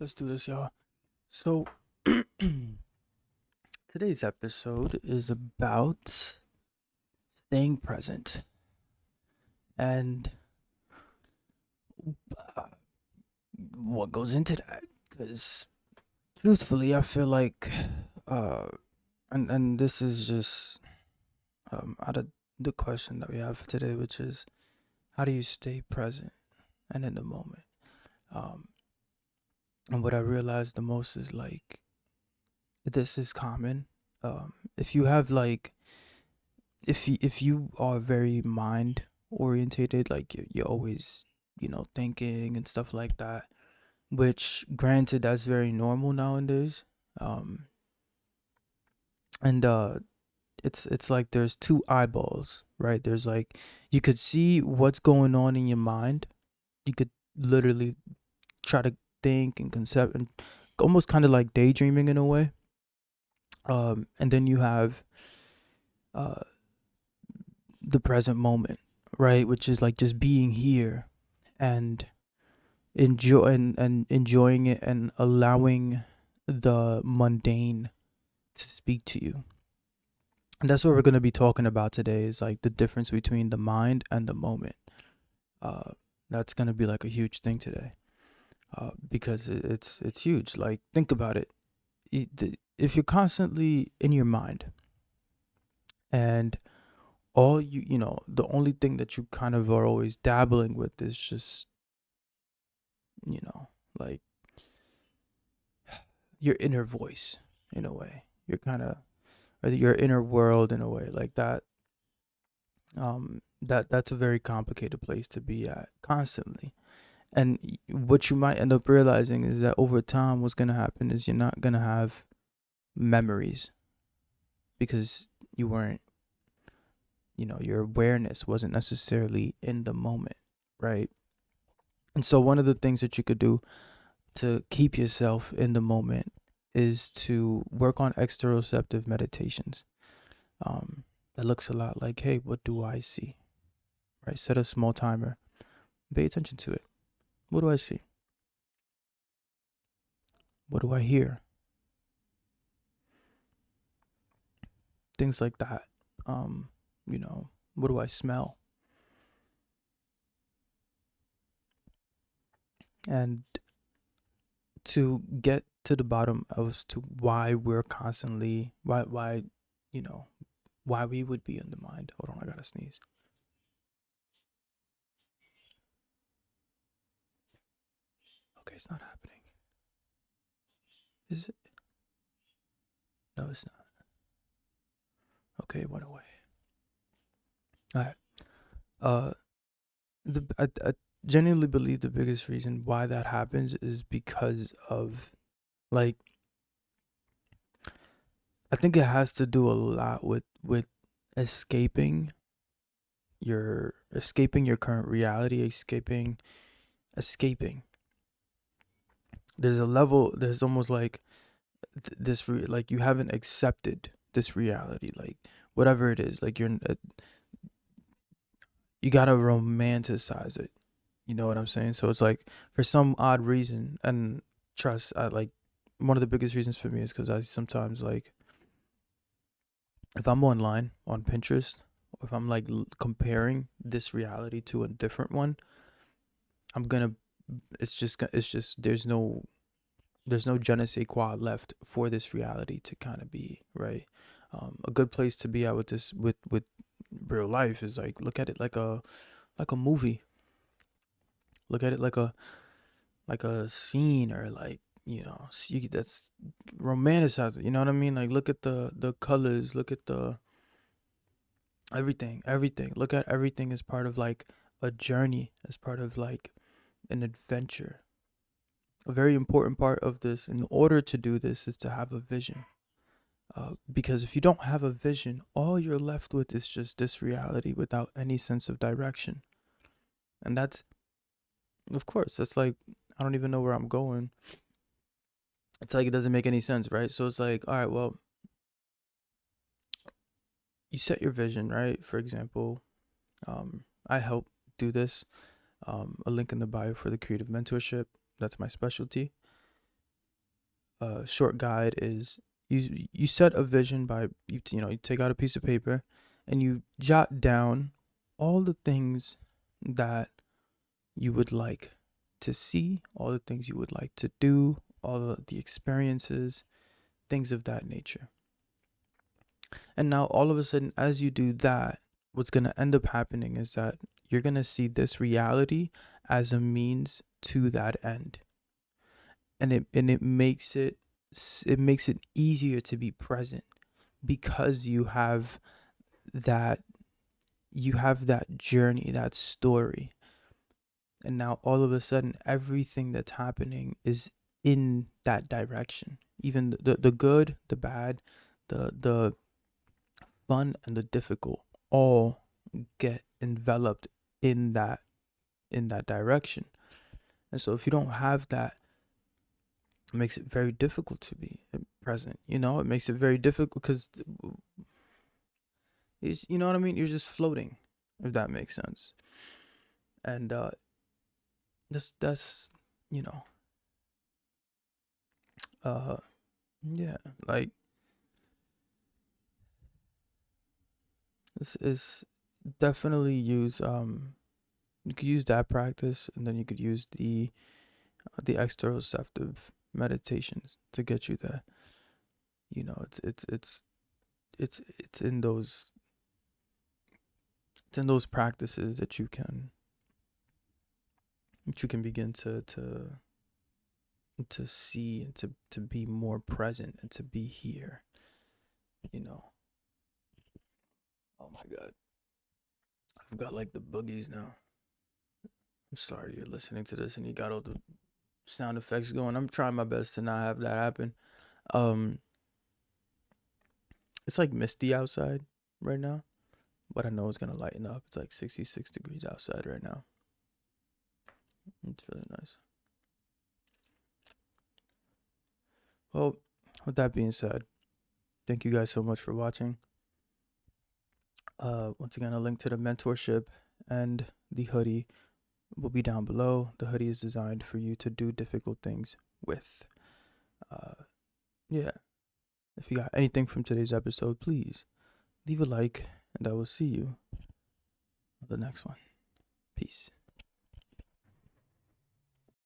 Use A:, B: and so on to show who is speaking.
A: Let's do this, y'all. So, today's episode is about staying present and uh, what goes into that. Because, truthfully, I feel like, uh, and this is just out of the question that we have for today, which is how do you stay present and in the moment? Um, and what I realized the most is like this is common. If you have like if you are very mind orientated, like you're always thinking and stuff like that, which granted that's very normal nowadays. um and it's like there's two eyeballs, right? There's like you could see what's going on in your mind. You could literally try to think and concept and almost kind of like daydreaming in a way. And then you have uh the present moment, right? Which is like just being here and enjoying it and allowing the mundane to speak to you. And that's what we're going to be talking about today is like the difference between the mind and the moment. Uh, that's going to be like a huge thing today. Because it's huge. Like think about it. If you're constantly in your mind and all the only thing that you kind of are always dabbling with is just you know like your inner voice in a way. You're kind of or your inner world in a way like that. That's a very complicated place to be at constantly. And what you might end up realizing is that over time, what's gonna happen is you're not gonna have memories because you weren't, your awareness wasn't necessarily in the moment, right? And so one of the things that you could do to keep yourself in the moment is to work on exteroceptive meditations. That looks a lot like, hey, what do I see? Right? Set a small timer. Pay attention to it. What do I see? What do I hear? Things like that. Um, what do I smell? And to get to the bottom as to why we're constantly you know, why we would be in the mind. Hold on, I gotta sneeze. Okay, it's not happening. Is it? No, it's not. Okay, it went away. All right. Uh, I genuinely believe the biggest reason why that happens is because of like I think it has to do a lot with escaping escaping your current reality, escaping. There's a level. There's almost like like you haven't accepted this reality, like whatever it is. Like you gotta romanticize it. You know what I'm saying? So it's like for some odd reason, and trust, I like one of the biggest reasons for me is because I sometimes like if I'm online on Pinterest, or if I'm like comparing this reality to a different one, I'm gonna. It's just there's no je ne sais quoi left for this reality to kind of be right. A good place to be at with this with real life is like look at it like a movie. Look at it like a scene or like see that's romanticize it. You know what I mean? Like look at the colors. Look at the everything. Look at everything as part of like a journey, as part of like an adventure. A very important part of this in order to do this is to have a vision. Because if you don't have a vision, all you're left with is just this reality without any sense of direction. And that's, of course, that's like, I don't even know where I'm going. It's like it doesn't make any sense, right? So it's like, all right, well, you set your vision, right? For example, I help do this. A link in the bio for the creative mentorship. That's my specialty. short guide is you set a vision by you take out a piece of paper and you jot down all the things that you would like to see, all the things you would like to do, all the experiences, things of that nature. And now all of a sudden, as you do that, what's going to end up happening is that you're going to see this reality as a means to that end. And it makes it easier to be present because that you have that journey, that story. And now all of a sudden everything that's happening is in that direction. Even the good, the bad, the fun and the difficult all get enveloped in that direction. And so if you don't have that, it makes it very difficult to be present. It makes it very difficult because you know what I mean? You're just floating, if that makes sense. And that's you know yeah, like this is definitely use you could use that practice, and then you could use the exteroceptive meditations to get you there. It's in those practices that you can begin to see and to be more present and to be here. Oh my god, I've got like the boogies now. I'm sorry you're listening to this and you got all the sound effects going. I'm trying my best to not have that happen. um it's like misty outside right now, but I know it's gonna lighten up. It's like 66 degrees outside right now. It's really nice. Well, with that being said, thank you guys so much for watching. Once again, a link to the mentorship and the hoodie will be down below. The hoodie is designed for you to do difficult things with. Yeah. If you got anything from today's episode, please leave a like, and I will see you on the next one. Peace.